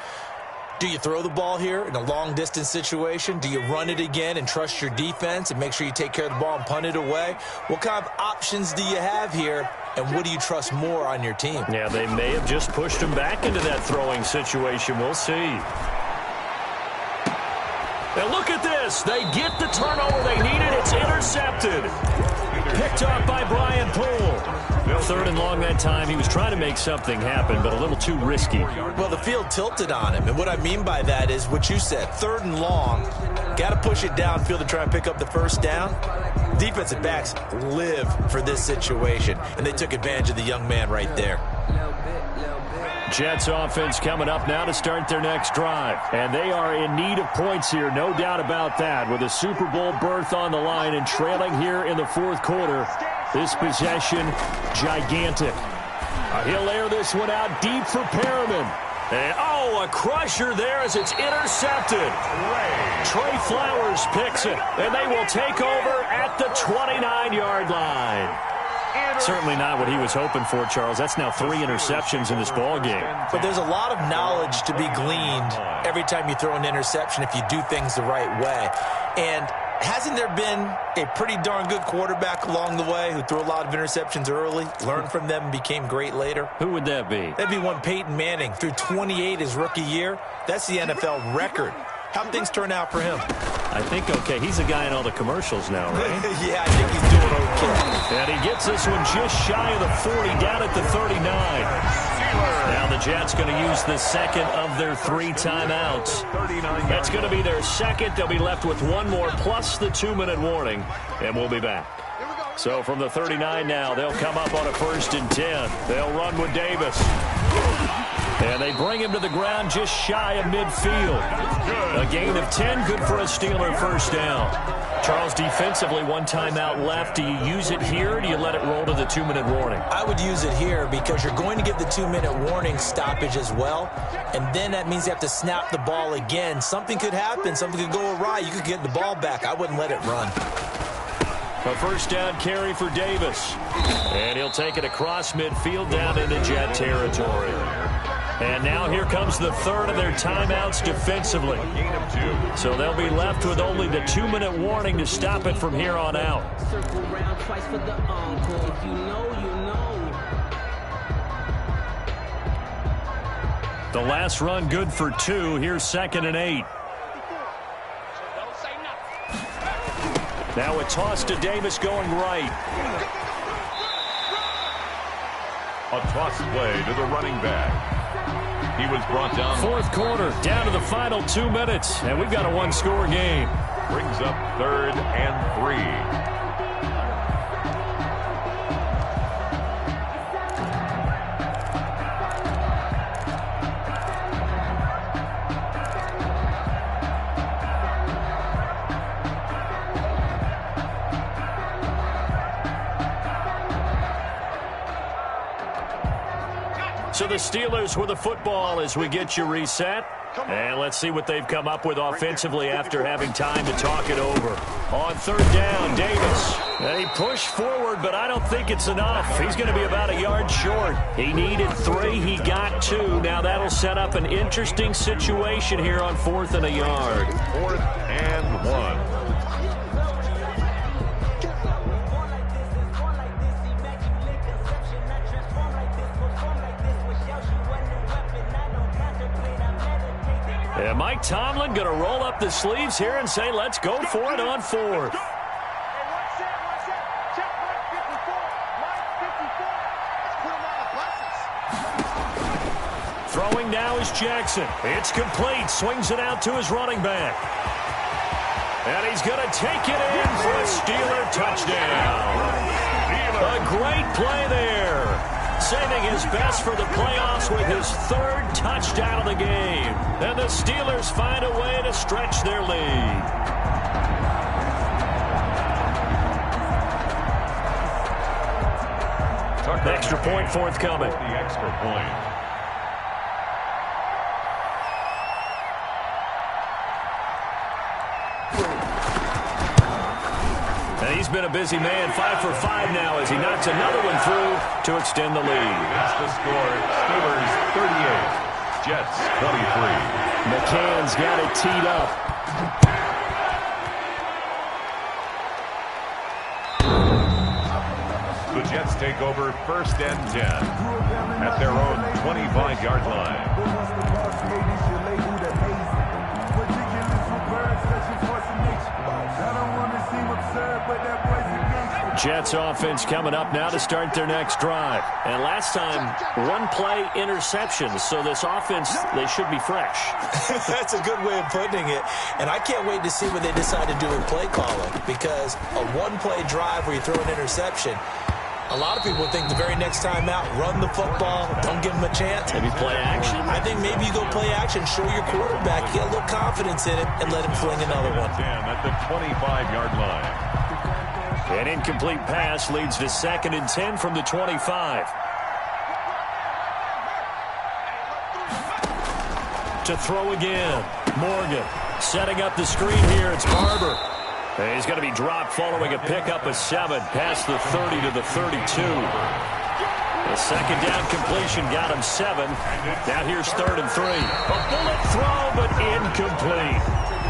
Speaker 4: Do you throw the ball here in a long-distance situation? Do you run it again and trust your defense and make sure you take care of the ball and punt it away? What kind of options do you have here, and what do you trust more on your team?
Speaker 3: Yeah, they may have just pushed him back into that throwing situation. We'll see. Now look at this. They get the turnover they needed. It's intercepted. Picked off by Brian Poole. 3rd and long that time. He was trying to make something happen, but a little too risky.
Speaker 4: Well, the field tilted on him, and what I mean by that is what you said. 3rd and long. Got to push it downfield to try and pick up the first down. Defensive backs live for this situation, and they took advantage of the young man right there.
Speaker 3: Jets offense coming up now to start their next drive. And they are in need of points here, no doubt about that. With a Super Bowl berth on the line and trailing here in the fourth quarter. This possession, gigantic. He'll air this one out deep for Perriman. And, a crusher there as it's intercepted. Trey Flowers picks it, and they will take over at the 29-yard line. Certainly not what he was hoping for, Charles. That's now 3 interceptions in this ball game.
Speaker 4: But there's a lot of knowledge to be gleaned every time you throw an interception if you do things the right way. And hasn't there been a pretty darn good quarterback along the way who threw a lot of interceptions early, learned from them, and became great later?
Speaker 3: Who would that be?
Speaker 4: That'd be one Peyton Manning. Threw 28 his rookie year. That's the NFL record. How'd things turn out for him?
Speaker 3: I think okay. He's a guy in all the commercials now, right?
Speaker 4: Yeah, I think he's doing okay.
Speaker 3: And he gets this one just shy of the 40, down at the 39. Now the Jets going to use the second of their 3 timeouts. That's going to be their second. They'll be left with 1 more plus the 2-minute warning, and we'll be back. So from the 39 now, they'll come up on a 1st and 10. They'll run with Davis. And they bring him to the ground just shy of midfield. A gain of 10, good for a Steeler first down. Charles, defensively, 1 timeout left. Do you use it here, or do you let it roll to the 2-minute warning?
Speaker 4: I would use it here because you're going to get the 2-minute warning stoppage as well. And then that means you have to snap the ball again. Something could happen. Something could go awry. You could get the ball back. I wouldn't let it run.
Speaker 3: A first down carry for Davis. And he'll take it across midfield down into Jet territory. And now here comes the 3rd of their timeouts defensively. So they'll be left with only the 2-minute warning to stop it from here on out. The last run good for 2. Here's 2nd and 8. Now a toss to Davis going right.
Speaker 5: A toss play to the running back. He was brought down.
Speaker 3: Fourth quarter, down to the final 2 minutes, and we've got a 1-score game.
Speaker 5: Brings up 3rd and 3.
Speaker 3: So the Steelers with the football as we get you reset. And let's see what they've come up with offensively after having time to talk it over. On 3rd down, Davis. And he pushed forward, but I don't think it's enough. He's going to be about a yard short. He needed 3. He got 2. Now that'll set up an interesting situation here on 4th and a yard.
Speaker 5: 4th and 1.
Speaker 3: And Mike Tomlin going to roll up the sleeves here and say, let's go for it on fourth.
Speaker 6: Hey, one set. Check Mike 54. Mike 54. Let's put him on the buses.
Speaker 3: Throwing now is Jackson. It's complete. Swings it out to his running back. And he's going to take it in for a Steeler touchdown. A great play there. Saving his best for the playoffs with his third touchdown of the game. And the Steelers find a way to stretch their lead. Extra point forthcoming.
Speaker 5: The extra point.
Speaker 3: And he's been a busy man, 5 for 5 now as he knocks another one through to extend the lead.
Speaker 5: That's the score. Steelers 38, Jets 23.
Speaker 1: McCann's got it teed up.
Speaker 5: The Jets take over 1st and 10 at their own 25-yard line.
Speaker 1: Jets offense coming up now to start their next drive.
Speaker 3: And last time, one-play interceptions, so this offense, they should be fresh.
Speaker 4: That's a good way of putting it. And I can't wait to see what they decide to do with play calling, because a one-play drive where you throw an interception, a lot of people think the very next time out, run the football, don't give them a chance.
Speaker 3: Maybe play action?
Speaker 4: I think maybe you go play action, show your quarterback, you get a little confidence in him, and let him fling another one.
Speaker 5: At the 25-yard line.
Speaker 3: An incomplete pass leads to 2nd and 10 from the 25. To throw again. Morgan setting up the screen here. It's Barber. And he's going to be dropped following a pickup of 7 past the 30 to the 32. The second down completion got him 7. Now here's 3rd and 3. A bullet throw, but incomplete.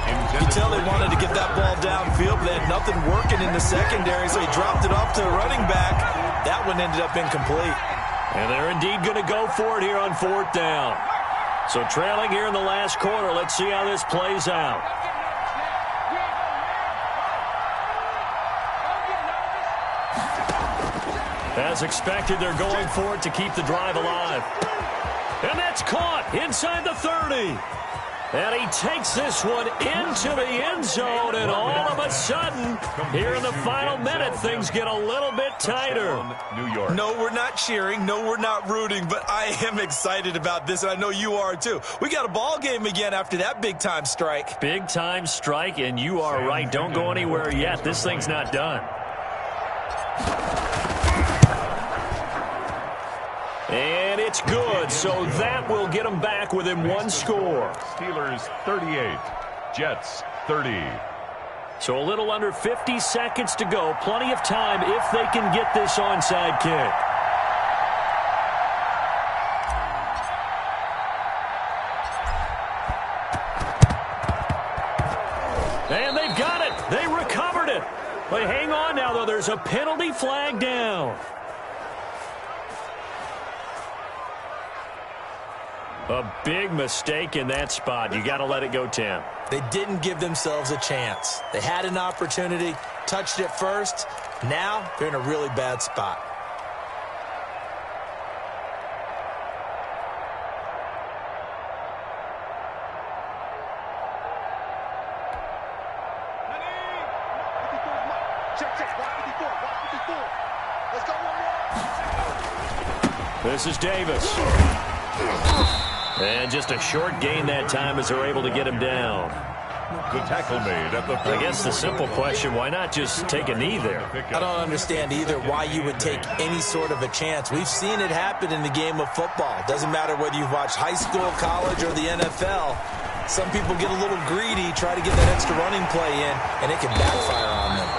Speaker 4: You can tell they wanted to get that ball downfield, but they had nothing working in the secondary, so he dropped it off to the running back. That one ended up incomplete.
Speaker 3: And they're indeed going to go for it here on 4th down. So trailing here in the last quarter, let's see how this plays out. As expected, they're going for it to keep the drive alive. And that's caught inside the 30. And he takes this one into the end zone, and all of a sudden, here in the final minute, things get a little bit tighter.
Speaker 5: New York.
Speaker 4: No, we're not cheering. No, we're not rooting, but I am excited about this, and I know you are too. We got a ball game again after that big-time strike.
Speaker 3: Big-time strike, and you are right. Don't go anywhere yet. This thing's not done. And it's good, so that will get them back within one score.
Speaker 5: Steelers 38, Jets 30.
Speaker 3: So a little under 50 seconds to go. Plenty of time if they can get this onside kick. And they've got it. They recovered it. But hang on now, though. There's a penalty flag down. A big mistake in that spot. You got to let it go, Tim.
Speaker 4: They didn't give themselves a chance. They had an opportunity, touched it first. Now they're in a really bad spot.
Speaker 3: This is Davis. And just a short gain that time as they're able to get him down.
Speaker 5: The tackle made at the 30.
Speaker 3: I guess the simple question, why not just take a knee there?
Speaker 4: I don't understand either why you would take any sort of a chance. We've seen it happen in the game of football. Doesn't matter whether you've watched high school, college, or the NFL. Some people get a little greedy, try to get that extra running play in, and it can backfire on them.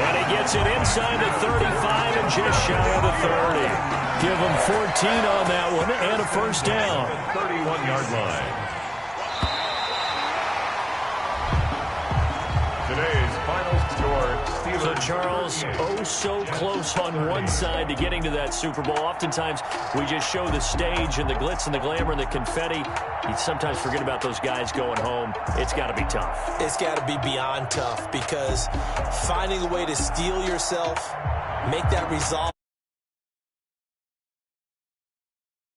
Speaker 3: And he gets it inside the 35 and just shy of the 30. Give him 14 on that one and a first down.
Speaker 5: 31-yard line. Today's final your Steelers.
Speaker 3: So, Charles, oh so close on one side to getting to that Super Bowl. Oftentimes, we just show the stage and the glitz and the glamour and the confetti. You sometimes forget about those guys going home. It's got to be tough.
Speaker 4: It's got to be beyond tough, because finding a way to steel yourself, make that resolve.